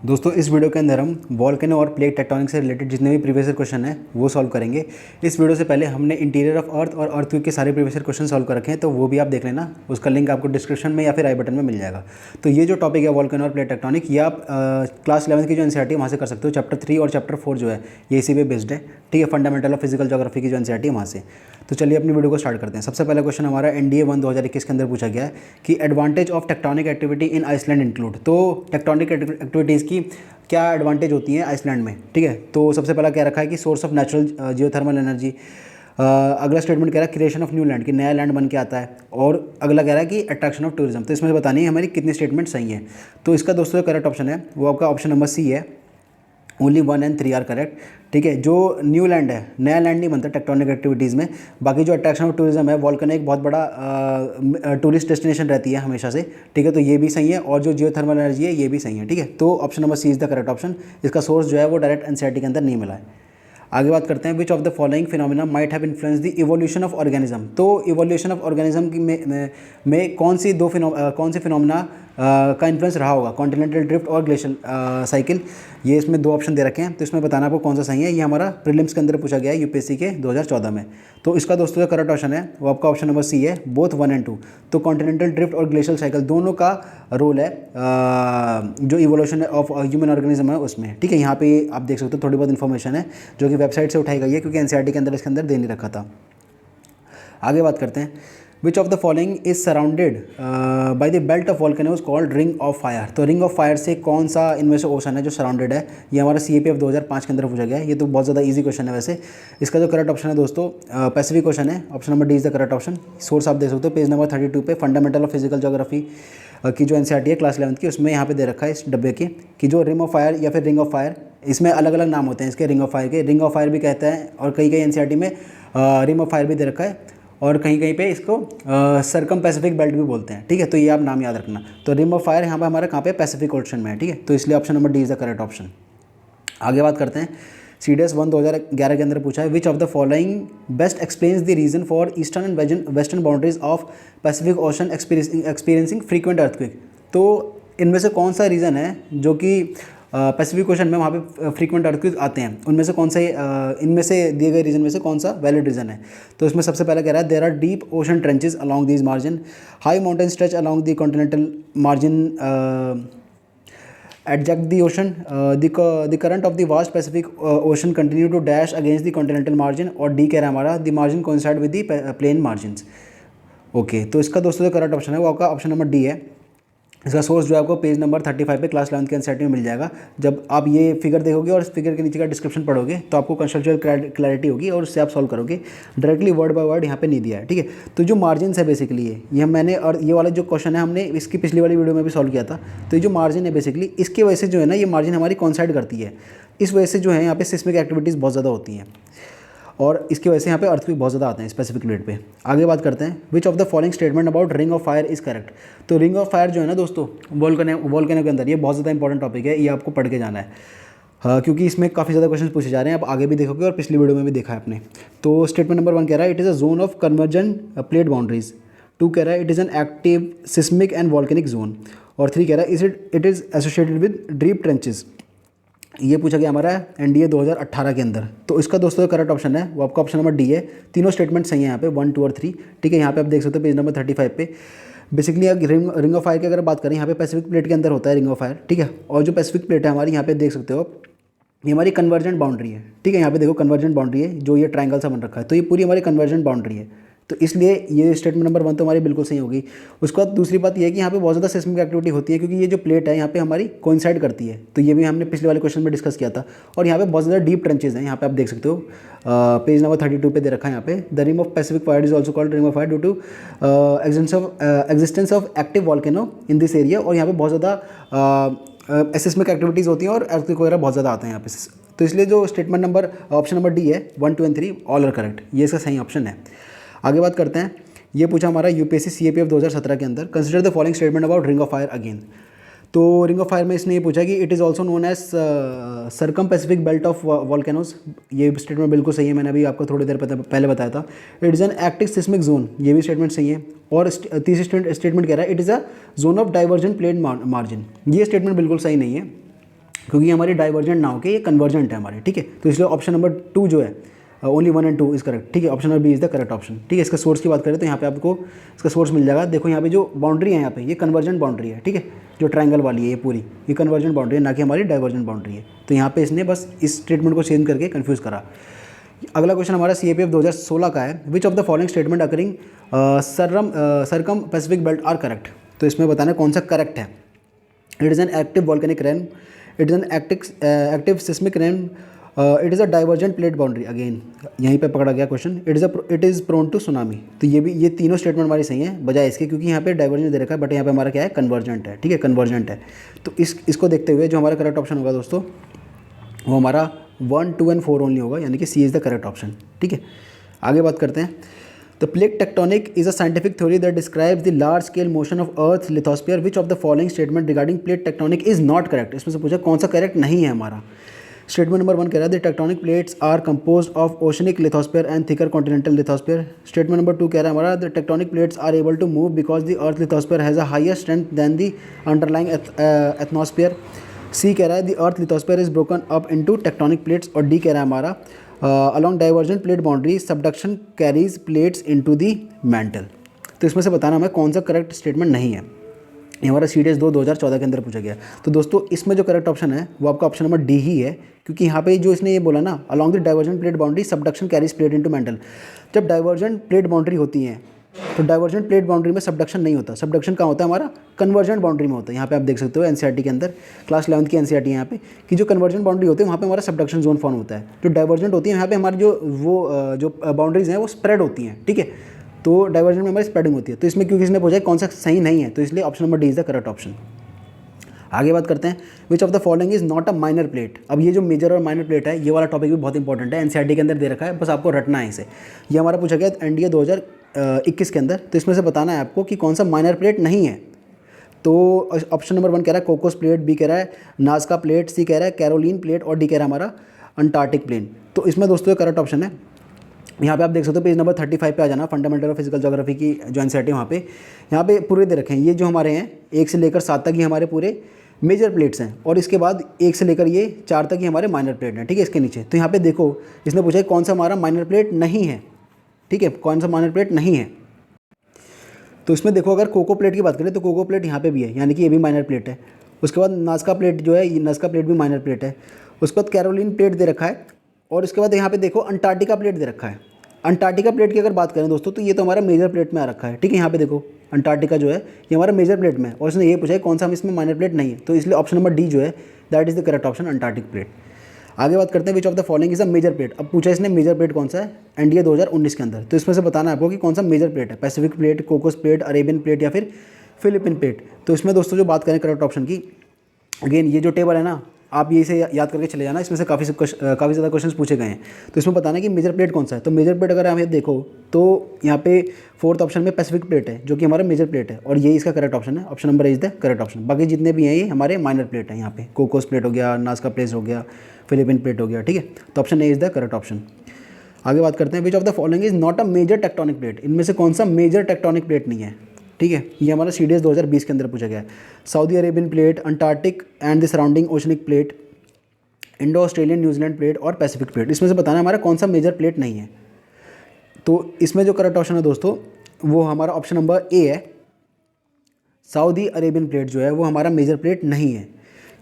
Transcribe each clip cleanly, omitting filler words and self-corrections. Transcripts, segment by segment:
दोस्तों इस वीडियो के अंदर हम वॉल्केनो और प्लेट टेक्टोनिक से रिलेटेड जितने भी प्रीवियस ईयर क्वेश्चन हैं वो सॉल्व करेंगे। इस वीडियो से पहले हमने इंटीरियर ऑफ अर्थ और अर्थक्वेक के सारे प्रीवियस ईयर क्वेश्चन सॉल्व कर रखे हैं, तो वो भी आप देख लेना। उसका लिंक आपको डिस्क्रिप्शन में या फिर आई बटन में मिल जाएगा। तो ये जो टॉपिक है वॉल्केनो और प्लेट टेक्टोनिक, ये आप क्लास 11 की जो एनसीईआरटी है वहाँ से कर सकते हो। चैप्टर 3 और चैप्टर 4 जो है ये इसी पे बेस्ड है, ठीक है। फंडामेंटल ऑफ फिजिकल ज्योग्राफी की जो एनसीईआरटी है वहाँ से। तो चलिए अपनी वीडियो को स्टार्ट करते हैं। सबसे पहला क्वेश्चन हमारा एनडीए 1 2021 के अंदर पूछा गया है कि advantage of tectonic activity in Iceland include. तो टेक्टोनिक एक्टिविटीज़ की क्या एडवांटेज होती है आइसलैंड में, ठीक है। तो सबसे पहला क्या रखा है कि source of natural geothermal energy. अगला स्टेटमेंट कह रहा है क्रिएशन ऑफ न्यू लैंड, कि नया लैंड बन के आता है। और अगला कह रहा है कि अट्रैक्शन ऑफ टूरिज्म। तो इसमें से बतानी है हमारी कितनी स्टेटमेंट सही है। तो इसका दोस्तों करेक्ट ऑप्शन है वो आपका ऑप्शन नंबर सी है। ओनली 1 and 3 आर करेक्ट, ठीक है। जो न्यू लैंड है, नया लैंड नहीं बनता टेक्टोनिक एक्टिविटीज़ में। बाकी जो अट्रैक्शन ऑफ टूरिज्म है, वॉल्केनो एक बहुत बड़ा टूरिस्ट डेस्टिनेशन रहती है हमेशा से, ठीक है। तो ये भी सही है, और जो जियोथर्मल एनर्जी है ये भी सही है, ठीक है। तो option number C is the correct option. इसका सोर्स जो है वो डायरेक्ट एनसीईआरटी के अंदर नहीं मिला है। आगे बात करते हैं, which of the following phenomena might have influence the evolution of organism. तो इवोल्यूशन ऑफ ऑर्गेनिज्म में कौन सी फिनोमिना का इन्फ्लुएंस रहा होगा, कॉन्टिनेंटल ड्रिफ्ट और ग्लेशियल साइकिल। ये इसमें दो ऑप्शन दे रखे हैं, तो इसमें बताना आपको कौन सा सही है। ये हमारा प्रीलिम्स के अंदर पूछा गया है यूपीएससी के 2014 में। तो इसका दोस्तों जो करेक्ट ऑप्शन है वो आपका ऑप्शन नंबर सी है, बोथ 1 and 2। तो कॉन्टिनेंटल ड्रिफ्ट और ग्लेशियल साइकिल दोनों का रोल है जो इवोल्यूशन ऑफ ह्यूमन ऑर्गेनिज्म है उसमें, ठीक है। यहाँ पे आप देख सकते हो थोड़ी बहुत इन्फॉर्मेशन है जो कि वेबसाइट से उठाई गई है, क्योंकि एनसीईआरटी के अंदर इसके अंदर दे नहीं रखा था। आगे बात करते हैं, which of the following is surrounded by the belt of volcanoes called ring of fire. तो रिंग ऑफ फायर से कौन सा इनमें से ओशन है जो सराउंडेड है। ये हमारा सीएपीएफ 2005 के अंदर पूछा गया है। ये तो बहुत ज़्यादा इजी क्वेश्चन है वैसे। इसका जो करेक्ट ऑप्शन है दोस्तों पैसिफिक ओशन है। Option number D is the correct option. Source आप देख सकते हो पेज नंबर 32 पे, फंडामेंटल ऑफ फिजिकल ज्योग्राफी की जो एनसीईआरटी है क्लास 11 की, उसमें यहाँ पे दे रखा है इस डब्बे के कि जो रिंग ऑफ फायर या फिर रिंग ऑफ फायर, इसमें अलग अलग नाम होते हैं इसके रिंग ऑफ फायर के। रिंग ऑफ फायर भी कहते हैं, और कई एनसीईआरटी में रिंग ऑफ फायर भी दे रखा है, और कहीं कहीं पे इसको सरकम पैसिफिक बेल्ट भी बोलते हैं, ठीक है। तो ये आप नाम याद रखना। तो रिम ऑफ फायर यहाँ पे हमारा कहाँ पे पैसिफिक ओशन में है, ठीक है। तो इसलिए option number D is the correct option. आगे बात करते हैं, सीडीएस 1 2011 के अंदर पूछा है which of the following best explains the reason for eastern and western boundaries of Pacific Ocean experiencing frequent earthquake. तो इनमें से कौन सा रीज़न है जो कि पैसिफिक ओशन में वहाँ पे फ्रीक्वेंट अर्थक्वेक आते हैं, उनमें से कौन सा इनमें से दिए गए रीजन में से कौन सा वैलिड रीजन है। तो इसमें सबसे पहला कह रहा है there are deep ocean trenches along these margin, high mountain stretch along the continental margin adject the ocean, the current of the vast Pacific ocean continue to dash against the continental margin, और D कह रहा है हमारा the margin coincide with the plain margins। Okay, तो इसका दोस्तों जो correct option है वो आपका ऑप्शन नंबर डी है। इसका सोर्स जो है आपको पेज नंबर 35 पे क्लास 11 के एनसीईआरटी में मिल जाएगा। जब आप ये फिगर देखोगे और इस फिगर के नीचे का डिस्क्रिप्शन पढ़ोगे तो आपको कंसेप्चुअल क्लैरिटी होगी और उससे आप सॉल्व करोगे। डायरेक्टली वर्ड बाय वर्ड यहाँ पे नहीं दिया है, ठीक है। तो जो मार्जिन है बेसिकली ये मैंने, और ये वाला जो क्वेश्चन है हमने इसकी पिछली वाली वीडियो में भी सॉल्व किया था। तो ये जो मार्जिन है बेसिकली इसकी वजह से जो है ना, ये मार्जिन हमारी कॉन्साइड करती है। इस वजह से जो है यहाँ पे सिस्मिक एक्टिविटीज़ बहुत ज़्यादा होती हैं, और इसकी वजह से यहाँ पे अर्थक्वेक बहुत ज़्यादा आते हैं स्पेसिफिक प्लेट पे। आगे बात करते हैं, which of the following statement about ring of fire is correct. तो रिंग ऑफ फायर जो है ना दोस्तों वॉल्केनो के अंदर, ये बहुत ज़्यादा इंपॉर्टेंट टॉपिक है, ये आपको पढ़ के जाना है। हाँ, क्योंकि इसमें काफ़ी ज़्यादा क्वेश्चन पूछे जा रहे हैं, आप आगे भी देखोगे और पिछली वीडियो में भी देखा है आपने। तो स्टेटमेंट नंबर 1 कह रहा है it is a zone of conversion plate boundaries. 2 कह रहा है it is an active seismic and volcanic zone. और 3 कह रहा है it is associated with deep trenches. ये पूछा गया हमारा एनडीए 2018 के अंदर। तो इसका दोस्तों करेक्ट ऑप्शन है वो आपका ऑप्शन नंबर डी है। तीनों स्टेटमेंट सही है यहाँ पे 1, 2 और 3, ठीक है। यहाँ पे आप देख सकते हो पेज नंबर 35 पे। बेसिकली रिंग ऑफ फायर की अगर बात करें, यहाँ पे पैसिफिक प्लेट के अंदर होता है रिंग ऑफ फायर, ठीक है। और जो पैसिफिक प्लेट है हमारी, यहाँ पे देख सकते हो आप, ये हमारी कन्वर्जेंट बाउंड्री है, ठीक है। यहाँ पे देखो कन्वर्जेंट बाउंड्री है, जो ये ट्रायंगल सा बन रखा है, तो ये पूरी हमारी कन्वर्जेंट बाउंड्री है। तो इसलिए ये स्टेटमेंट नंबर 1 तो हमारी बिल्कुल सही होगी। उसके बाद दूसरी बात ये है कि यहाँ पे बहुत ज़्यादा सिस्मिक एक्टिविटी होती है, क्योंकि ये जो प्लेट है यहाँ पे हमारी कोइंसाइड करती है। तो ये भी हमने पिछले वाले क्वेश्चन में डिस्कस किया था। और यहाँ पे बहुत ज़्यादा डीप ट्रेंचेज हैं, यहाँ पे आप देख सकते हो पेज नंबर 32 पे दे रखा है यहाँ पे। The rim of Pacific fire is also called rim of fire due to existence of active volcano in this area. और यहाँ पे बहुत ज़्यादा सिस्मिक एक्टिविटीज़ होती हैं और अर्थक्वेक वगैरह बहुत ज़्यादा आते हैं यहाँ पे। तो इसलिए जो statement number option number D है 1, 2 और 3 ऑल आर करेक्ट, ये इसका सही ऑप्शन है। आगे बात करते हैं, ये पूछा हमारा यूपीएससी सीएपीएफ 2017 के अंदर, consider the following statement about ring of fire again. तो रिंग ऑफ फायर में इसने ये पूछा कि it is also known as circum Pacific belt of volcanoes. ये स्टेटमेंट बिल्कुल सही है, मैंने अभी आपको थोड़ी देर पहले बताया था। It is an active seismic zone, ये भी स्टेटमेंट सही है। और तीसरी स्टेटमेंट कह रहा है it is a zone of divergent plane margin. ये स्टेटमेंट बिल्कुल सही नहीं है। क्योंकि ये हमारी डाइवर्जेंट ना होकर ये कन्वर्जेंट है हमारे, ठीक है। तो इसलिए ऑप्शन नंबर 2 जो है ओनली 1 and 2 इज़ करेक्ट, ठीक है। Option number B is the correct option, ठीक है। इसका सोर्स की बात करें तो यहाँ पे आपको इसका सोर्स मिल जाएगा। देखो यहाँ पे जो बाउंड्री है यहाँ पे ये कन्वर्जेंट बाउंड्री है, ठीक है। जो ट्रायंगल वाली है ये पूरी ये कन्वर्जेंट बाउंड्री है, ना कि हमारी डाइवर्जेंट बाउंड्री है। तो यहाँ पे इसने बस इस स्टेटमेंट को चेंज करके कन्फ्यूज़ करा। अगला क्वेश्चन हमारा CAPF 2016 का है। Which of the following statement occurring circum Pacific belt are correct. तो इसमें बताना कौन सा करेक्ट है। It is an active volcanic ring, it is an active seismic ring, it is a divergent plate boundary. Again यहीं पे पकड़ा गया question, it is prone to tsunami. तो ये तीनों स्टेटमेंट हमारी सही है बजाय इसके, क्योंकि यहाँ पे डाइवर्जेंट दे रखा है बट यहाँ पे हमारा क्या है कन्वर्जेंट है, ठीक है, कन्वर्जेंट है। तो इसको देखते हुए जो हमारा करेक्ट ऑप्शन होगा दोस्तों वो हमारा 1, 2 and 4 ओनली होगा, यानी कि सी इज़ द करेक्ट ऑप्शन, ठीक है। आगे बात करते हैं। The plate tectonic is a scientific theory that describes the large scale motion of earth lithosphere. Which of the following statement regarding plate tectonic is not correct. इसमें से पूछा कौन सा करेक्ट नहीं है हमारा। स्टेटमेंट नंबर 1 कह रहा है the tectonic plates are composed of oceanic lithosphere and thicker continental lithosphere. Statement number 2 कह रहा है हमारा the tectonic plates are able to move because the earth lithosphere has a higher strength than the underlying atmosphere. C कह रहा है the earth lithosphere is broken up into tectonic plates. और D कह रहा है हमारा along divergent plate boundary subduction carries plates into the mental. तो इसमें से बताना हमें कौन सा करेक्ट स्टेटमेंट नहीं है। ये हमारा CDS 2 2014 के अंदर पूछा गया। तो दोस्तों इसमें जो करेक्ट ऑप्शन है वो आपका ऑप्शन नंबर डी ही है, क्योंकि यहाँ पे जो इसने ये बोला ना along the divergent plate boundary subduction carries plate into mental. जब डाइवर्जेंट प्लेट बाउंड्री होती है तो डाइवर्जेंट प्लेट बाउंड्री में सबडक्शन नहीं होता। सबडक्शन कहाँ होता है हमारा कन्वर्जेंट बाउंड्री में होता है। यहाँ पे आप देख सकते हो NCERT के अंदर क्लास 11 की NCERT है यहाँ पे कि जो कन्वर्जेंट बाउंड्री होती है वहाँ पे हमारा सबडक्शन जोन फॉर्म होता है। जो डाइवर्जेंट होती है यहाँ पे हमारी जो बाउंड्रीज हैं वो स्प्रेड होती हैं, ठीक है। तो डाइवर्जेंट में हमारी स्प्रेडिंग होती है। तो इसमें क्योंकि इसने पूछा कौन सा सही नहीं है तो इसलिए option number D is the correct option. आगे बात करते हैं which of the following is not a minor plate. अब ये जो मेजर और माइनर प्लेट है ये वाला टॉपिक भी बहुत इंपॉर्टेंट है, NCERT के अंदर दे रखा है, बस आपको रटना है इसे। ये हमारा पूछा गया NDA 2021 के अंदर। तो इसमें से बताना है आपको कि कौन सा माइनर प्लेट नहीं है। तो ऑप्शन नंबर 1 कह रहा है कोकोस प्लेट, बी कह रहा है नाज़का प्लेट, सी कह रहा है कैरोलिन प्लेट और डी कह रहा है हमारा अंटार्कटिक प्लेन। तो इसमें दोस्तों करेक्ट ऑप्शन है यहाँ पे आप देख सकते हो पेज नंबर 35 पे आ जाना, फंडामेंटल ऑफ फिजिकल ज्योग्राफी की जो NCERT है वहाँ पे यहाँ पे पूरे दे रखे हैं। ये जो हमारे हैं 1 से लेकर 7 तक ही हमारे पूरे मेजर प्लेट्स हैं और इसके बाद 1 से लेकर ये 4 तक ही हमारे माइनर प्लेट हैं, ठीक है। इसके नीचे तो यहाँ पे देखो इसने पूछा है कौन सा हमारा माइनर प्लेट नहीं है, ठीक है, कौन सा माइनर प्लेट नहीं है। तो इसमें देखो अगर कोको प्लेट की बात करें तो कोको प्लेट यहाँ पे भी है, यानी कि ये भी माइनर प्लेट है। उसके बाद नाज़का प्लेट जो है ये नाज़का प्लेट भी माइनर प्लेट है। उसके बाद कैरोलिन प्लेट दे रखा है और उसके बाद यहाँ पे देखो अंटार्कटिका प्लेट दे रखा है। अंटार्कटिका प्लेट की अगर बात करें दोस्तों तो ये तो हमारा मेजर प्लेट में आ रखा है, ठीक है। यहाँ पे देखो अंटार्कटिका जो है ये हमारा मेजर प्लेट में है और इसने ये पूछा है कौन सा हम इसमें माइनर प्लेट नहीं है। तो इसलिए ऑप्शन नंबर डी जो है that is the correct option Antarctic plate. आगे बात करते हैं which of the following is a major plate. अब पूछा इसने मेजर प्लेट कौन सा है NDA 2019 के अंदर। तो इसमें से बताना है आपको कि कौन सा मेजर प्लेट है, Pacific plate, Cocos plate, Arabian plate या फिर फिलिपिन प्लेट। तो इसमें दोस्तों जो बात करें करेक्ट ऑप्शन की, अगेन ये जो टेबल है ना आप ये इसे याद करके चले जाना, इसमें से काफ़ी ज़्यादा क्वेश्चंस पूछे गए हैं। तो इसमें बताना है कि मेजर प्लेट कौन सा है। तो मेजर प्लेट अगर आप ये देखो तो यहाँ पे 4th ऑप्शन में पैसिफिक प्लेट है जो कि हमारा मेजर प्लेट है और ये इसका करेक्ट ऑप्शन है। Option number is the correct option. बाकी जितने भी हैं ये हमारे माइनर प्लेट हैं। यहाँ पे कोकोस प्लेट हो गया, नाज़का प्लेट हो गया, फिलिपिन प्लेट हो गया, ठीक है। तो option A is the correct option. आगे बात करते हैं which of the following is not a major tectonic plate. इनमें से कौन सा मेजर टेक्टोनिक प्लेट नहीं है, ठीक है। ये हमारा CDS 2020 के अंदर पूछा गया है। Saudi Arabian plate, Antarctic and the surrounding oceanic plate, Indo Australian New Zealand plate और पैसिफिक प्लेट। इसमें से बताना है हमारा कौन सा मेजर प्लेट नहीं है। तो इसमें जो करेक्ट ऑप्शन है दोस्तों वो हमारा ऑप्शन नंबर ए है। सऊदी अरेबियन प्लेट जो है वो हमारा मेजर प्लेट नहीं है,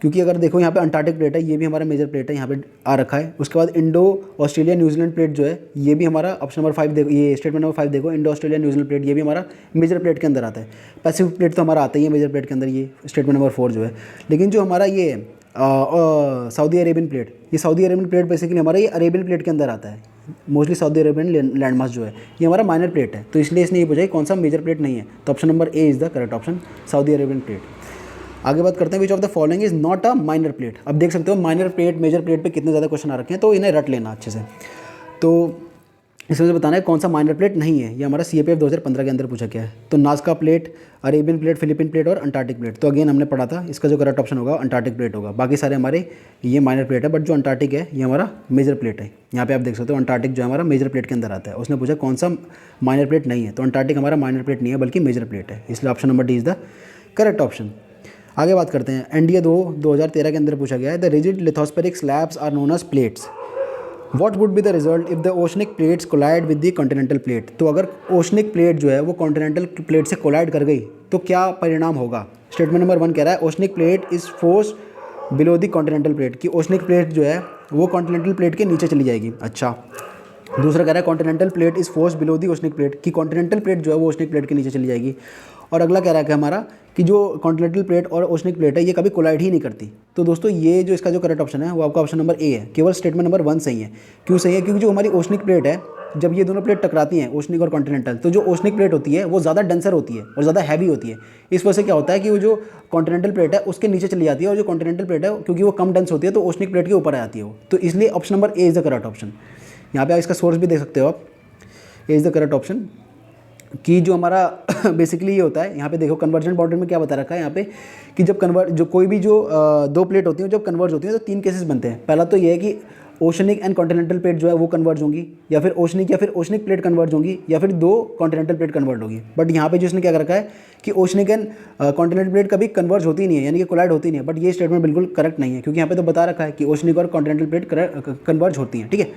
क्योंकि अगर देखो यहाँ पे अंटार्कटिक प्लेट है ये भी हमारा मेजर प्लेट है, यहाँ पे आ रखा है। उसके बाद इंडो ऑस्ट्रेलिया न्यूजीलैंड प्लेट जो है ये भी हमारा ऑप्शन नंबर 5 देखो, ये स्टेटमेंट नंबर 5 देखो, इंडो ऑस्ट्रेलिया न्यूजीलैंड प्लेट ये भी हमारा मेजर प्लेट के अंदर आता है। पैसिफिक प्लेट तो हमारा आता ही है मेजर प्लेट के अंदर, ये स्टेटमेंट नंबर 4 जो है। लेकिन जो हमारा ये सऊदी अरेबियन प्लेट, ये सऊदी अरेबियन प्लेट बेसिकली हमारा ये अरेबियन प्लेट के अंदर आता है। मोस्टली सऊदी अरेबियन लैंडमास जो है ये हमारा माइनर प्लेट है। तो इसलिए इसने ये पूछा कौन सा मेजर प्लेट नहीं है। तो option number A is the correct option, Saudi Arabian plate. आगे बात करते हैं which of the following is not a minor plate. अब देख सकते हो माइनर प्लेट मेजर प्लेट पे कितने ज़्यादा क्वेश्चन आ रखे हैं, तो इन्हें रट लेना अच्छे से। तो इसमें से बताना है कौन सा माइनर प्लेट नहीं है। ये हमारा CAPF 2015 के अंदर पूछा गया है। तो Nazca plate, Arabian plate, Philippine plate और अंटार्कटिक प्लेट। तो अगेन हमने पढ़ा था इसका जो करेक्ट ऑप्शन होगा अंटार्कटिक प्लेट होगा। बाकी सारे हमारे ये माइनर प्लेट है, बट जो अंटार्कटिक है ये हमारा मेजर प्लेट है। यहाँ पे आप देख सकते हो अंटार्कटिक जो हमारा मेजर प्लेट के अंदर आता है। उसने पूछा कौन सा माइनर प्लेट नहीं है, तो अंटार्कटिक हमारा माइनर प्लेट नहीं है बल्कि मेजर प्लेट है। इसलिए option number D is the correct option. आगे बात करते हैं, एनडीए 2013 के अंदर पूछा गया है, the rigid lithospheric slabs are known as plates, what would be the result if the oceanic plates collide with the continental plate. तो अगर ओशनिक प्लेट जो है वो कॉन्टिनेंटल प्लेट से कोलाइड कर गई तो क्या परिणाम होगा। स्टेटमेंट नंबर 1 कह रहा है oceanic plate is force below the continental plate, कि ओशनिक प्लेट जो है वो कॉन्टिनेंटल प्लेट के नीचे चली जाएगी। अच्छा, दूसरा कह रहा है continental plate is force below the oceanic plate, कि कॉन्टिनेंटल प्लेट जो है वो ओशनिक प्लेट के नीचे चली जाएगी। और अगला कह रहा है कि हमारा कि जो कॉन्टिनेंटल प्लेट और ओशनिक प्लेट है ये कभी कोलाइड ही नहीं करती। तो दोस्तों ये जो इसका जो करेक्ट ऑप्शन है वो आपका ऑप्शन नंबर ए है, केवल स्टेटमेंट नंबर 1 सही है। क्यों सही है, क्योंकि जो हमारी ओशनिक प्लेट है, जब ये दोनों प्लेट टकराती हैं ओशनिक और कॉन्टिनेंटल, तो जो ओशनिक प्लेट होती है वो ज़्यादा डेंसर होती है और ज़्यादा हैवी होती है। इस वजह से क्या होता है कि वो जो कॉन्टिनेंटल प्लेट है उसके नीचे चली जाती है, और जो कॉन्टिनेंटल प्लेट है क्योंकि वो कम डेंस होती है तो ओशनिक प्लेट के ऊपर आ जाती है वो। तो इसलिए option number A is the correct option. यहाँ पे आप इसका सोर्स भी देख सकते हो आप, ए इज़ द करेक्ट ऑप्शन। कि जो हमारा बेसिकली ये होता है, यहाँ पे देखो कन्वर्जन बाउंड्री में क्या बता रखा है यहाँ पे कि जब जो कोई भी जो दो प्लेट होती हैं जब कन्वर्ज होती हैं तो 3 केसेस बनते हैं। पहला तो ये है कि ओशनिक एंड कॉन्टिनेंटल प्लेट जो है वो कन्वर्ज होंगी, या फिर ओशनिक प्लेट कन्वर्ज होंगी, या फिर 2 कॉन्टिनेंटल प्लेट कन्वर्ट होगी। बट यहाँ पे जो इसने क्या कर रखा है कि ओशनिक एंड कॉन्टिनेंटल प्लेट कभी कन्वर्ज होती नहीं है, यानी कि कोलाइड होती नहीं है। बट ये स्टेटमेंट बिल्कुल करेक्ट नहीं है, क्योंकि यहाँ पे तो बता रखा है कि ओशनिक और कॉन्टिनेंटल प्लेट कन्वर्ज होती हैं, ठीक है।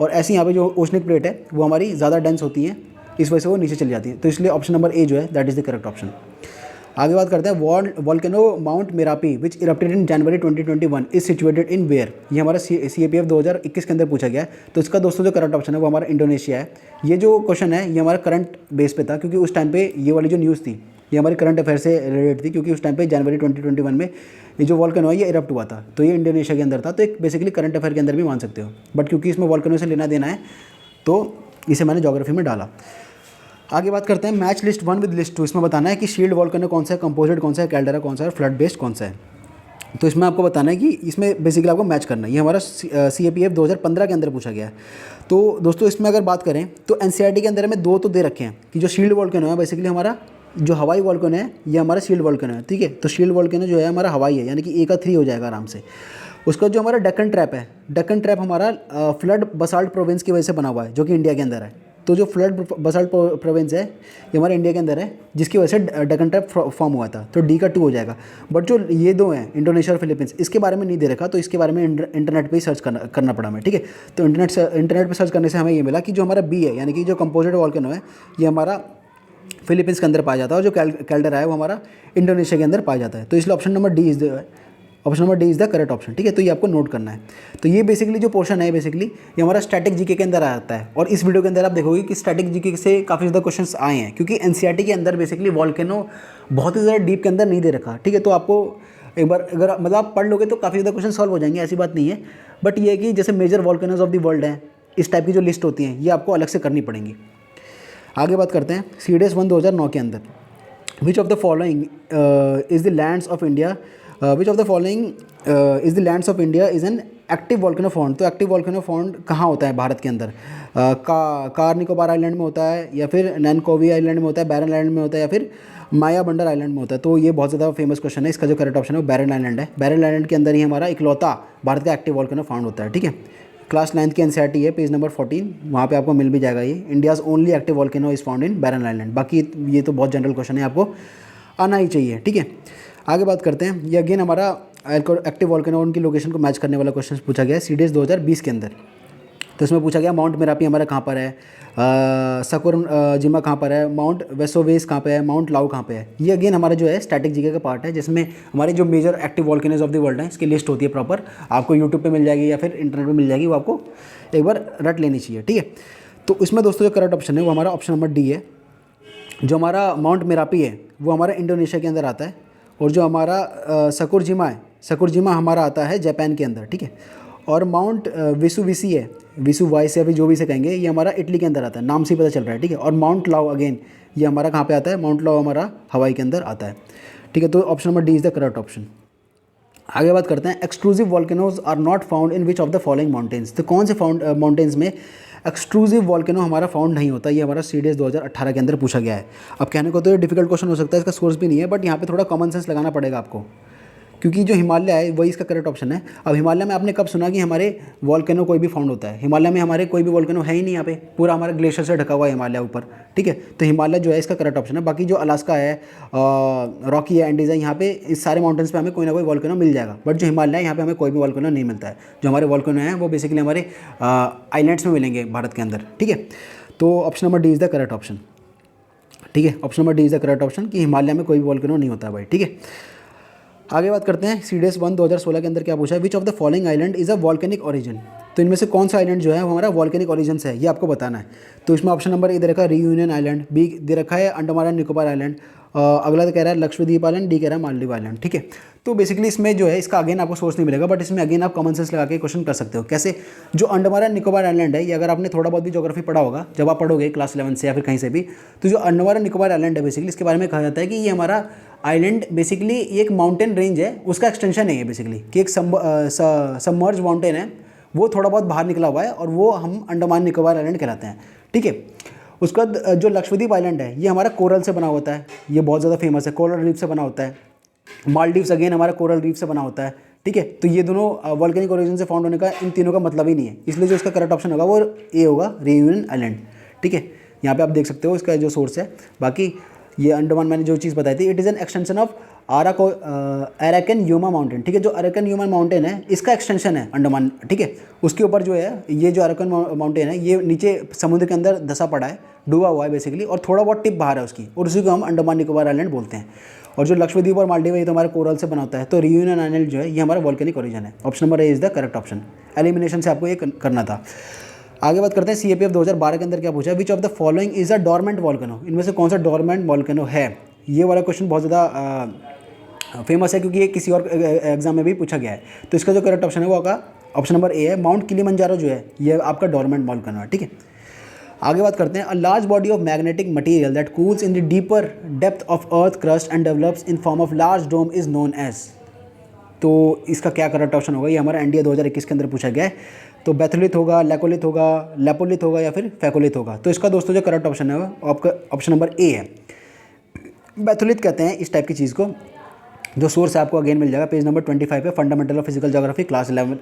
और ऐसे यहाँ पे जो ओशनिक प्लेट है वो हमारी ज़्यादा डेंस होती है, इस वजह से वो नीचे चली जाती है। तो इसलिए ऑप्शन नंबर ए जो है that is the correct option. आगे बात करते हैं, volcano Mount Merapi which erupted in January 2021 is situated in where. ये हमारा CAPF 2021 के अंदर पूछा गया है। तो इसका दोस्तों जो करेक्ट ऑप्शन है वो हमारा इंडोनेशिया है। ये जो क्वेश्चन है ये हमारा करंट बेस पे था, क्योंकि उस टाइम पे ये वाली जो न्यूज़ थी ये हमारी करंट अफेयर से रिलेटेड थी, क्योंकि उस टाइम पे जनवरी 2021 में ये जो वॉल्केनो है ये इरप्ट हुआ था, तो ये इंडोनेशिया के अंदर था। तो एक बेसिकली करंट अफेयर के अंदर भी मान सकते हो, बट क्योंकि इसमें वॉल्केनो से लेना देना है तो इसे मैंने ज्योग्राफी में डाला। आगे बात करते हैं मैच लिस्ट 1 विद लिस्ट 2। इसमें बताना है कि शील्ड वॉल्केनो कौन सा है, कंपोजिट कौन सा है, कैल्डेरा कौन सा है, फ्लड बेस्ड कौन सा है। तो इसमें आपको बताना है कि इसमें बेसिकली आपको मैच करना है। ये हमारा CAPF 2015 के अंदर पूछा गया है। तो दोस्तों इसमें अगर बात करें तो NCERT के अंदर में 2 तो दे रखे हैं कि जो शील्ड वॉल्केनो है बेसिकली हमारा जो हवाई वॉल्केनो है ये हमारा शील्ड वॉल्केनो है, ठीक है। तो शील्ड वॉल्केनो जो है हमारा हवाई है, यानी कि A का 3 हो जाएगा आराम से। उसका जो हमारा डेक्कन ट्रैप है, डेक्कन ट्रैप हमारा फ्लड बसाल्ट प्रोविंस की वजह से बना हुआ है, जो कि इंडिया के अंदर है। तो जो फ्लड बसाल्ट प्रोविंस है ये हमारे इंडिया के अंदर है, जिसकी वजह से डेक्कन ट्रैप फॉर्म हुआ था, तो D का 2 हो जाएगा। बट जो ये 2 हैं इंडोनेशिया और फिलीपींस, इसके बारे में नहीं दे रखा, तो इसके बारे में इंटरनेट पे ही सर्च करना पड़ा हमें, ठीक है। तो इंटरनेट पे सर्च करने से हमें ये मिला कि जो हमारा B है, यानी कि जो कंपोजिट वॉल्केनो है ये हमारा फिलीपींस के अंदर पाया जाता है, और जो कैल्डेरा है वो हमारा इंडोनेशिया के अंदर पाया जाता है। तो इसलिए option number D is the correct option, ठीक है। तो ये आपको नोट करना है। तो ये बेसिकली जो पोर्शन है बेसिकली ये हमारा स्टैटिक जीके के अंदर आता है, और इस वीडियो के अंदर आप देखोगे कि स्टैटिक जीके से काफ़ी ज़्यादा क्वेश्चंस आए हैं, क्योंकि NCERT के अंदर बेसिकली वॉल्केनो बहुत ही ज़्यादा डीप के अंदर नहीं दे रखा, ठीक है। तो आपको एक बार अगर मतलब आप पढ़ लोगे तो काफ़ी ज़्यादा क्वेश्चन सॉल्व हो जाएंगे, ऐसी बात नहीं है। बट ये है कि जैसे major volcanoes of the world हैं, इस टाइप की जो लिस्ट होती हैं ये आपको अलग से करनी पड़ेंगी। आगे बात करते हैं CDS 1 2009 के अंदर, विच of the following is the lands of India is an active volcano found. तो एक्टिव वॉल्केनो फाउंड कहाँ होता है भारत के अंदर, कार निकोबार आइलैंड में होता है, या फिर नैनकोवी आइलैंड में होता है, बैरन आइलैंड में होता है, या फिर माया बंडर आइलैंड में होता है। तो ये बहुत ज़्यादा फेमस क्वेश्चन है। इसका जो करेक्ट ऑप्शन है वो बैरन आइलैंड है। बैरन आइलैंड के अंदर ही हमारा इकलौता भारत का एक्टिव वॉल्केनो फाउंड होता है, ठीक है। क्लास 9th की NCERT है, पेज नंबर 14, वहाँ पे आपको मिल भी जाएगा। ये India's only active volcano is found in Barren Island. बाकी ये तो बहुत जनरल क्वेश्चन है, आपको आना ही चाहिए, ठीक है। आगे बात करते हैं, ये अगेन हमारा एक्टिव वॉल्केनो उनकी लोकेशन को मैच करने वाला क्वेश्चन पूछा गया है CDS 2020 के अंदर। तो इसमें पूछा गया माउंट मेरापी हमारा कहाँ पर है, सकुर जिमा कहाँ पर है, माउंट वेसोवेस कहाँ पे है, माउंट लाओ कहाँ पे है। ये अगेन हमारा जो है स्टैटिक जीके का पार्ट है, जिसमें हमारे जो major active volcanoes of the world है इसकी लिस्ट होती है प्रॉपर, आपको यूट्यूब पे मिल जाएगी या फिर इंटरनेट पे मिल जाएगी, वो आपको एक बार रट लेनी चाहिए, ठीक है। तो इसमें दोस्तों जो करेक्ट ऑप्शन है वो हमारा ऑप्शन नंबर डी है। जो हमारा माउंट मेरापी है वो हमारा इंडोनेशिया के अंदर आता है, और जो हमारा सकुरजिमा हमारा आता है जापान के अंदर, ठीक है। और माउंट विसुविसी है, विसुवाइस या फिर जो भी से कहेंगे, ये हमारा इटली के अंदर आता है, नाम से ही पता चल रहा है, ठीक है। और माउंट लाओ अगेन ये हमारा कहाँ पे आता है, माउंट लाओ हमारा हवाई के अंदर आता है, ठीक है। तो option number D is the correct option. आगे बात करते हैं, exclusive volcanoes are not found in which of the following mountains. तो कौन से माउंटेन्स में एक्सक्लूसिव वॉल्केनो हमारा फाउंड नहीं होता, ये हमारा CDS 2018 के अंदर पूछा गया है। अब कहने को तो ये डिफिकल्ट क्वेश्चन हो सकता है, इसका सोर्स भी नहीं है, बट यहाँ पे थोड़ा कॉमन सेंस लगाना पड़ेगा आपको, क्योंकि जो हिमालय है वही इसका करेक्ट ऑप्शन है। अब हिमालय में आपने कब सुना कि हमारे वॉल्केनो कोई भी फाउंड होता है? हिमालय में हमारे कोई भी वॉल्केनो है ही नहीं यहाँ पे, पूरा हमारा ग्लेशियर से ढका हुआ है हिमालय ऊपर, ठीक है। तो हिमालय जो है इसका करेक्ट ऑप्शन है। बाकी जो अलास्का है, रॉकी है, एंडीज है, यहाँ पे इस सारे माउंटेन्स पे हमें कोई ना कोई वॉल्केनो मिल जाएगा। बट जो हिमालय है यहाँ पे हमें कोई भी वॉल्केनो नहीं मिलता है। जो हमारे वॉल्केनो हैं वो बेसिकली हमारे आइलैंड्स में मिलेंगे भारत के अंदर, ठीक है। तो option number D is the correct option, ठीक है। Option number D is the correct option कि हिमालय में कोई भी वॉल्केनो नहीं होता है भाई, ठीक है। आगे बात करते हैं सीडीएस 1 2016 के अंदर क्या पूछा है, which of the following island is a volcanic origin. तो इनमें से कौन सा आइलैंड जो है वो हमारा वॉल्केनिक ओरिजिन से है, ये आपको बताना है। तो इसमें ऑप्शन नंबर ए दे रखा है रियूनियन आइलैंड, बी दे रखा है अंडमान एंड निकोबार आइलैंड, अगला तो कह रहा है लक्षद्वीप आइलैंड, डी कह रहा है मालदीव आइलैंड, ठीक है। तो बेसिकली इसमें जो है इसका अगेन आपको सोर्स नहीं मिलेगा, बट इसमें अगेन आप कॉमन सेंस लगा के क्वेश्चन कर सकते हो। कैसे? जो अंडमान एंड निकोबार आइलैंड है, ये अगर आपने थोड़ा बहुत भी ज्योग्राफी पढ़ा होगा, जब आप पढ़ोगे क्लास 11 से या फिर कहीं से भी, तो जो अंडमान एंड निकोबार आइलैंड है बेसिकली इसके बारे में कहा जाता है कि ये हमारा आइलैंड बेसिकली एक माउंटेन रेंज है, उसका एक्सटेंशन है ये बेसिकली, कि एक सबमर्ज माउंटेन है, वो थोड़ा बहुत बाहर निकला हुआ है और वो हम अंडमान निकोबार आइलैंड कहलाते हैं, ठीक है। उसके बाद जो लक्षद्वीप आइलैंड है ये हमारा कोरल से बना होता है, ये बहुत ज़्यादा फेमस है, कोरल रीफ से बना होता है। मालदीव्स अगेन हमारा कोरल रीफ से बना होता है, ठीक है। तो ये दोनों वॉल्केनिक ओरिजिन से फाउंड होने का इन तीनों का मतलब ही नहीं है, इसलिए जो इसका करेक्ट ऑप्शन होगा वो ए होगा, रियूनियन आइलैंड, ठीक है। यहाँ पे आप देख सकते हो इसका जो सोर्स है। बाकी ये अंडमान मैंने जो चीज़ बताई थी, it is an extension of Arakan Yuma mountain, ठीक है। जो अराकन यूमा माउंटेन है इसका एक्सटेंशन है अंडमान, ठीक है। उसके ऊपर जो है ये जो अराकन माउंटेन है ये नीचे समुद्र के अंदर धंसा पड़ा है, डूबा हुआ है बेसिकली, और थोड़ा बहुत टिप बाहर है उसकी, और उसी को हम अंडमान निकोबार आइलैंड बोलते हैं। और जो लक्षद्वीप और मालदीव है ये तो हमारे कोरल से बना होता है। तो रियूनियन आइलैंड जो है ये हमारा वॉल्केनिक ओरिजिन है। Option number A is the correct option. Elimination से आपको ये करना था। आगे बात करते हैं सीएपीएफ 2012 के अंदर क्या पूछा है, which of the following is a dormant volcano. इनमें से कौन सा डोरमेंट वॉल्केनो है? ये वाला क्वेश्चन बहुत ज़्यादा फेमस है क्योंकि ये किसी और एग्जाम में भी पूछा गया है। तो इसका जो करेक्ट ऑप्शन है वो आपका ऑप्शन नंबर ए है, माउंट किलिमंजारो जो है ये आपका डोरमेंट वॉल्केनो है, ठीक है। आगे बात करते हैं, a large body of magnetic material that cools in the deeper depth of earth crust and develops in form of large dome is known as. तो इसका क्या करेक्ट ऑप्शन होगा? ये हमारा एनडीए 2021 के अंदर पूछा गया है। तो बैथोलिथ होगा, लैकोलिथ होगा, लेपोलिथ होगा या फिर फैकोलिथ होगा। तो इसका दोस्तों जो करेक्ट ऑप्शन है वो आपका ऑप्शन नंबर ए है, बैथोलिथ कहते हैं इस टाइप की चीज़ को। जो सोर्स है आपको अगेन मिल जाएगा पेज नंबर 25 पे, fundamental of physical geography class 11,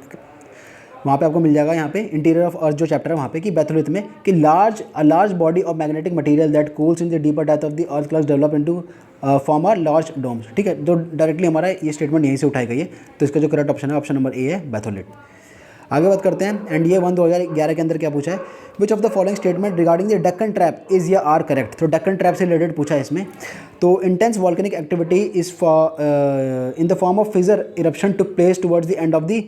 वहाँ पे आपको मिल जाएगा यहाँ पे इंटीरियर ऑफ अर्थ जो चैप्टर है वहाँ पे कि बैथोलिथ में कि large body of magnetic material that cools in the deeper depth of the earth crust develop into form are large domes, ठीक है। जो डायरेक्टली हमारा ये स्टेटमेंट यहीं से उठाई गई है। तो इसका जो करेक्ट ऑप्शन है ऑप्शन नंबर ए है, बैथोलिथ। आगे बात करते हैं, एनडीए 1 2011 के अंदर क्या पूछा है, which of the following statement regarding the Deccan trap is या आर करेक्ट। तो डेक्कन ट्रैप से रिलेटेड पूछा है इसमें। तो intense volcanic activity is in the form of fissure eruption took place towards the end of the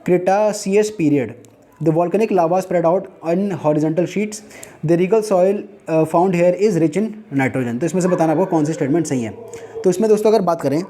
cretaceous period. The volcanic lava spread out on horizontal sheets. The regal soil found here is rich in nitrogen. तो इसमें से बताना आपको कौन सी statement सही है। तो इसमें दोस्तों अगर बात करें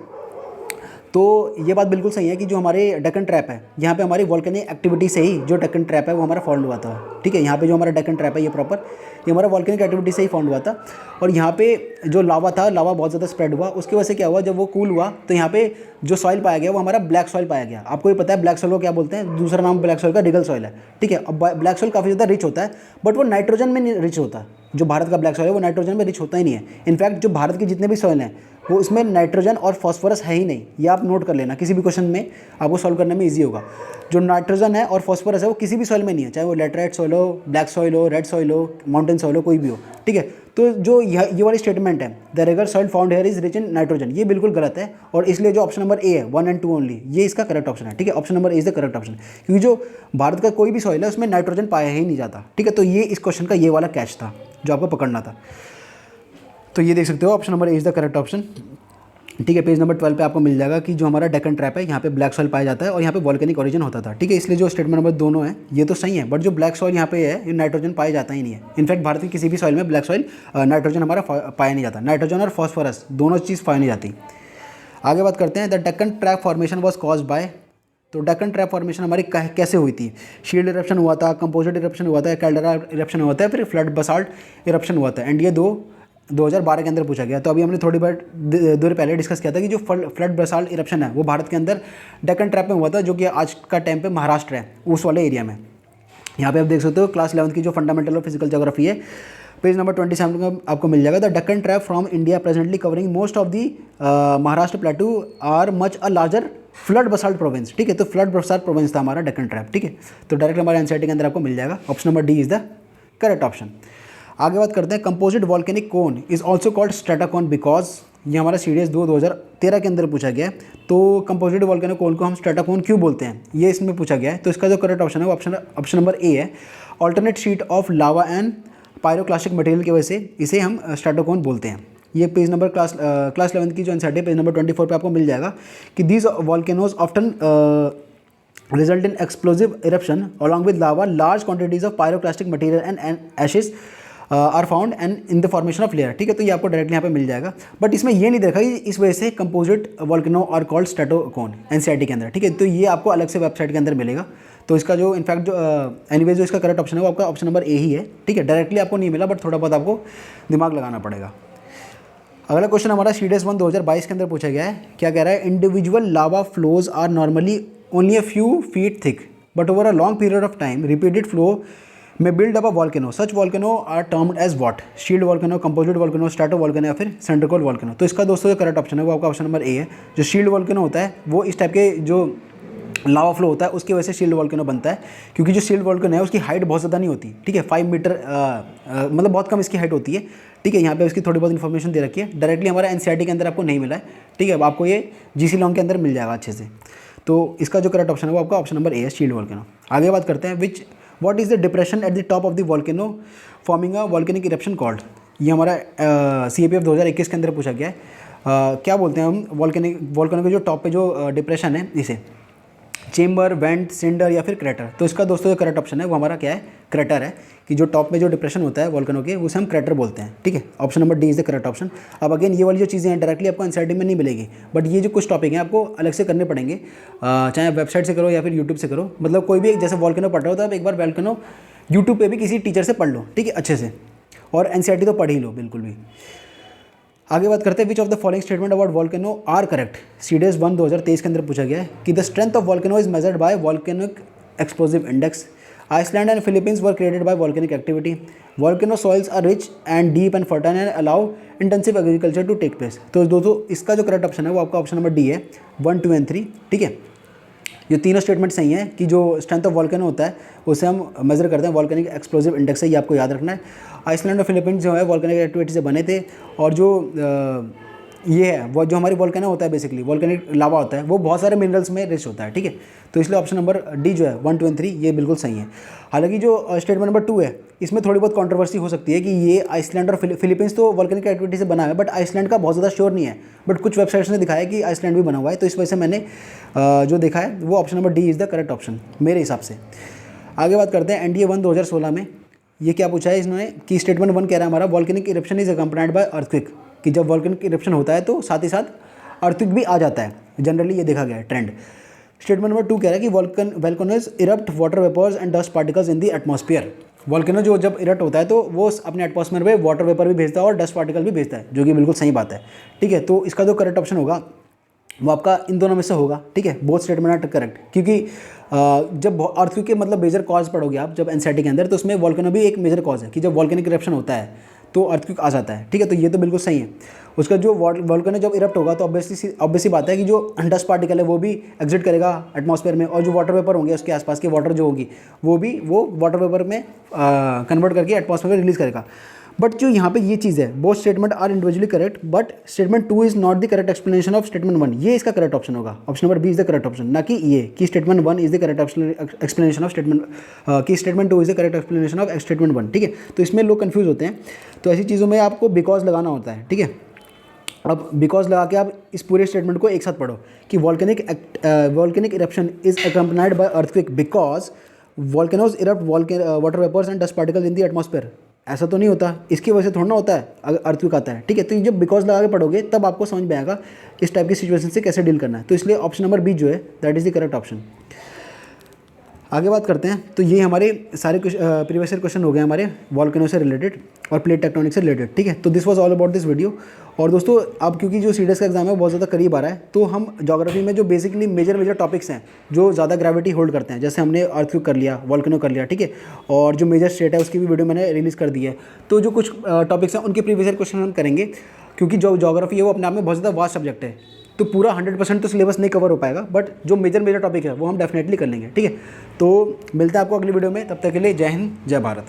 तो ये बात बिल्कुल सही है कि जो हमारे डेक्कन ट्रैप है यहाँ पे हमारी वॉल्केनिक एक्टिविटी से ही जो डेक्कन ट्रैप है वो हमारा फाउंड हुआ था, ठीक है। यहाँ पे जो हमारा डेक्कन ट्रैप है ये प्रॉपर ये हमारा वॉल्केनिक एक्टिविटी से ही फाउंड हुआ था। और यहाँ पे जो लावा था, लावा बहुत ज़्यादा स्प्रेड हुआ, उसकी वजह से क्या हुआ, जब वो कूल हुआ तो यहाँ पे जो सॉइल पाया गया वो हमारा ब्लैक सॉइल पाया गया। आपको ये पता है ब्लैक सॉइल को क्या बोलते हैं? दूसरा नाम ब्लैक सॉइल का रिगल सॉइल है, ठीक है। अब ब्लैक सॉइल काफ़ी ज़्यादा रिच होता है, बट वो नाइट्रोजन में रिच होता है। जो भारत का ब्लैक सॉइल है वो नाइट्रोजन में रिच होता ही नहीं है। इनफैक्ट जो भारत के जितने भी सॉइल हैं वो उसमें नाइट्रोजन और फॉस्फोरस है ही नहीं। ये आप नोट कर लेना, किसी भी क्वेश्चन में आपको सॉल्व करने में ईजी होगा। जो नाइट्रोजन है और फॉस्फोरस है वो किसी भी सॉइल में नहीं है, चाहे वो लेटराइट सॉइल हो, ब्लैक सॉइल हो, रेड सॉइल हो, माउंटेन सॉइल हो, कोई भी हो, ठीक है। तो जो ये वाली स्टेटमेंट है, the regal soil found here is rich in nitrogen, ये बिल्कुल गलत है। और इसलिए जो ऑप्शन नंबर ए है 1 और 2 ओनली, ये इसका करेक्ट ऑप्शन है, ठीक है। Option number A is the correct option, क्योंकि जो भारत का कोई भी सॉइल है उसमें नाइट्रोजन पाया ही नहीं जाता, ठीक है। तो ये इस क्वेश्चन का ये वाला कैच था जो आपको पकड़ना था। तो ये देख सकते हो option number A is the correct option, ठीक है। पेज नंबर 12 पे आपको मिल जाएगा कि जो हमारा डेक्कन ट्रैप है यहाँ पे ब्लैक सॉइल पाया जाता है और यहाँ पे वॉल्केनिक ओरिजिन होता था, ठीक है। इसलिए जो स्टेटमेंट नंबर दोनों है ये तो सही है, बट जो ब्लैक सॉइल यहाँ पे है ये नाइट्रोजन पाया जाता ही नहीं है। इनफैक्ट भारत की किसी भी सॉइल में ब्लैक सॉइल नाइट्रोजन हमारा पाया नहीं जाता। नाइट्रोजन और फॉस्फोरस दोनों चीज़ पाई नहीं जाती। आगे बात करते हैं, the Deccan trap formation was cause by. तो डेक्कन ट्रैप फॉर्मेशन हमारी कैसे हुई थी? शील्ड इरप्शन हुआ था, कंपोजिट इरप्शन हुआ था, कैल्डेरा इरप्शन हुआ था, फिर फ्लड बसाल्ट इरप्शन हुआ था। एंड ये 2012 के अंदर पूछा गया। तो अभी हमने थोड़ी देर पहले डिस्कस किया था कि जो फ्लड बसाल्ट इरप्शन है वो भारत के अंदर डेक्कन ट्रैप में हुआ था, जो कि आज का टाइम पे महाराष्ट्र है, उस वाले एरिया में। यहाँ पे आप देख सकते हो क्लास 11 की जो फंडामेंटल ऑफ फिजिकल ज्योग्राफी है पेज नंबर 27 का आपको मिल जाएगा। The Deccan trap from India presently covering most of the Maharashtra plateau are much a larger flood basalt province. ठीक है, तो फ्लड बसाल्ट प्रोविंस था हमारा डक्कन ट्रैप। ठीक है, तो डायरेक्ट हमारे एनसीईआरटी के अंदर आपको मिल जाएगा। Option number D is the correct option. आगे बात करते हैं, composite volcanic cone is also called stratocone because, ये हमारा सीडीएस 2013 के अंदर पूछा गया है। तो कंपोजिट वॉल्केनिक कोन को हम स्ट्रेटाकोन क्यों बोलते हैं, ये इसमें पूछा गया है। तो इसका जो करेक्ट ऑप्शन है वो ऑप्शन नंबर ए है। Alternate sheet of lava and pyroclastic material की वजह से इसे हम स्ट्रेटाकोन बोलते हैं। ये पेज नंबर क्लास 11 की जो एनसीईआरटी पेज नंबर 24 पे आपको मिल जाएगा कि these volcanoes often result in explosive eruption along with lava. Large quantities of pyroclastic material and ashes are found and in the formation of layer। ठीक है, तो ये आपको डायरेक्टली यहाँ पे मिल जाएगा। बट इसमें ये नहीं देखा कि इस वजह से composite volcano are called stratocone NCERT के अंदर। ठीक है, तो ये आपको अलग से वेबसाइट के अंदर मिलेगा। तो इसका जो इनफैक्ट जो एनीवेज जो इसका करेक्ट ऑप्शन है वो आपका ऑप्शन नंबर ए ही है। ठीक है, डायरेक्टली आपको नहीं मिला, बट थोड़ा बहुत आपको दिमाग लगाना पड़ेगा। अगला क्वेश्चन हमारा सीडीएस 1 2022 के अंदर पूछा गया है। क्या कह रहा है, individual lava flows are normally only a few feet thick but over a long period of time repeated flow may build up a volcano. Such volcano are termed as what? Shield volcano, composite volcano, strato volcano या फिर centrical volcano। तो इसका दोस्तों जो correct option है वो आपका option number A है। जो शील्ड वॉल्केनो होता है वो इस टाइप के जो लावा फ्लो होता है उसकी वजह से शील्ड वॉल्केनो बनता है, क्योंकि जो शील्ड वॉल्केनो है उसकी हाइट बहुत ज़्यादा नहीं होती। ठीक है, 5 मीटर मतलब बहुत कम इसकी हाइट होती है। ठीक है, यहाँ पे उसकी थोड़ी बहुत इन्फॉर्मेशन दे रखी है, डायरेक्टली हमारा एनसीईआरटी के अंदर आपको नहीं मिला है। ठीक है, आपको ये जीसी लॉन्ग के अंदर मिल जाएगा अच्छे से। तो इसका जो करेक्ट ऑप्शन है वो आपका ऑप्शन नंबर ए है, शील्ड वॉल्केनो। आगे बात करते हैं, what is the depression at the top of the volcano forming a volcanic eruption called. ये हमारा CAPF 2021 के अंदर पूछा गया है। क्या बोलते हैं हम वॉल्केनो के जो टॉप पे जो डिप्रेशन है इसे चेम्बर, वेंट, सिंडर या फिर क्रेटर। तो इसका दोस्तों जो करेक्ट ऑप्शन है वो हमारा क्या है, क्रेटर है। कि जो टॉप में जो डिप्रेशन होता है वॉल्केनो के उसे हम क्रेटर बोलते हैं। ठीक है, option number D is the correct option. अब अगेन ये वाली जो चीज़ें हैं डायरेक्टली आपको एनसीईआरटी में नहीं मिलेगी, बट ये जो कुछ टॉपिक हैं आपको अलग से करने पड़ेंगे, चाहे आप वेबसाइट से करो या फिर यूट्यूब से करो। मतलब कोई भी एक जैसे वॉल्केनो पढ़ रहे हो तो आप एक बार वॉल्केनो यूट्यूब पर भी किसी टीचर से पढ़ लो। ठीक है, अच्छे से, और एनसीईआरटी तो पढ़ ही लो बिल्कुल भी। आगे बात करते हैं, which of the following statement about volcano are correct. CDS 1 2023 के अंदर पूछा गया है कि the strength of volcano is measured by volcanic explosive index. Iceland and Philippines were created by volcanic activity. Volcano soils are rich and deep and fertile and allow intensive agriculture to take place. तो दोस्तों इसका जो correct option है वो आपका option number D है, 1, 2 and 3। ठीक है, ये तीनों स्टेटमेंट सही हैं कि जो स्ट्रेंथ ऑफ वॉल्केनो होता है उसे हम मेजर करते हैं वॉल्केनिक एक्सप्लोजिव इंडेक्स से, ये आपको याद रखना है। आइसलैंड और फिलीपींस जो है वॉल्केनिक एक्टिविटी से बने थे, और जो ये है वो जो हमारी वॉल्केनो होता है बेसिकली वॉल्केनिक लावा होता है वो बहुत सारे मिनरल्स में रिच होता है। ठीक है, तो इसलिए ऑप्शन नंबर डी जो है 1, 2 एंड 3 ये बिल्कुल सही है। हालांकि जो स्टेटमेंट नंबर 2 है इसमें थोड़ी बहुत कंट्रोवर्सी हो सकती है कि ये आइसलैंड और फिलीपींस तो वॉल्केनिक एक्टिविटी से बना है, बट आइसलैंड का बहुत ज़्यादा श्योर नहीं है। बट कुछ वेबसाइट्स ने दिखाया कि आइसलैंड भी बना हुआ है, तो इस वजह से मैंने जो देखा है वो option number D is the correct option मेरे हिसाब से। आगे बात करते हैं, NDA 1 2016 में ये क्या पूछा है इसने कि स्टेटमेंट 1 कह रहा है हमारा volcanic eruption is accompanied by earthquake, कि जब वॉल्केनिक इरप्शन होता है तो साथ ही साथ अर्थक्वेक भी आ जाता है। जनरली ये देखा गया है ट्रेंड। स्टेटमेंट नंबर 2 कह रहा है कि volcanoes erupt water vapours and dust particles in the atmosphere. Volcano जो जब इरप्ट होता है तो वो अपने एटमॉस्फेयर में वाटर वेपर भी भेजता है और डस्ट पार्टिकल भी भेजता है, जो कि बिल्कुल सही बात है। ठीक है, तो इसका जो करेक्ट ऑप्शन होगा वो आपका इन दोनों में से होगा। ठीक है, बोथ स्टेटमेंट आर करेक्ट, क्योंकि जब अर्थक्वेक के मतलब मेजर कॉज पढ़ोगे आप जब एनसीईआरटी के अंदर, तो उसमें वॉल्केनो भी एक मेजर कॉज है कि जब वॉल्केनिक इरप्शन होता है तो अर्थक्वेक आ जाता है। ठीक है, तो ये तो बिल्कुल सही है। उसका जो वॉल्केनो जब इरप्ट होगा तो ऑब्वियसली बात है कि जो डस्ट पार्टिकल है वो भी एग्जिट करेगा एटमॉस्फेयर में, और जो वाटर वेपर होंगे उसके आसपास के वाटर जो होगी वो वाटर वेपर में कन्वर्ट करके एटमॉस्फेयर में रिलीज करेगा। बट जो यहाँ पे ये चीज़ है, both statement are individually correct, but statement 2 is not the correct explanation of statement 1। ये इसका करेक्ट ऑप्शन होगा, option number B is the correct option, ना कि ये कि statement 1 is the correct explanation of statement, कि statement 2 is the correct explanation of statement 1। ठीक है, तो इसमें लोग कंफ्यूज होते हैं, तो ऐसी चीज़ों में आपको बिकॉज लगाना होता है। ठीक है, अब बिकॉज लगा के आप इस पूरे स्टेटमेंट को एक साथ पढ़ो कि volcanic eruption is accompanied by earthquake because volcanoes erupt water vapours and dust particles in the atmosphere. ऐसा तो नहीं होता, इसकी वजह से थोड़ा ना होता है अगर अर्थक्वेक आता है। ठीक है, तो जब बिकॉज लगा के पढ़ोगे तब आपको समझ में आएगा इस टाइप की सिचुएशन से कैसे डील करना है। तो इसलिए ऑप्शन नंबर बी जो है that is the correct option. आगे बात करते हैं, तो ये हमारे सारे प्रीवियस ईयर क्वेश्चन हो गए हमारे वॉल्केनो से रिलेटेड और प्लेट टेक्टोनिक से रिलेटेड। ठीक है, तो this was all about this video. और दोस्तों अब क्योंकि जो सीडीएस का एग्जाम है वो बहुत ज़्यादा करीब आ रहा है, तो हम ज्योग्राफी में जो बेसिकली मेजर टॉपिक्स हैं जो ज़्यादा ग्रेविटी होल्ड करते हैं, जैसे हमने अर्थक्वेक कर लिया, वॉल्केनो कर लिया, ठीक है, और जो मेजर स्टेट है उसकी भी वीडियो मैंने रिलीज़ कर दी है। तो जो कुछ टॉपिक्स हैं उनके प्रीवियस ईयर क्वेश्चन हम करेंगे, क्योंकि जो ज्योग्राफी है वो अपने आप में बहुत ज़्यादा वास्ट सब्जेक्ट है, तो पूरा 100% तो सिलेबस नहीं कवर हो पाएगा, बट जो मेजर टॉपिक है वो हम डेफिनेटली कर लेंगे, ठीक है। तो मिलता है आपको अगली वीडियो में, तब तक के लिए जय हिंद, जय भारत।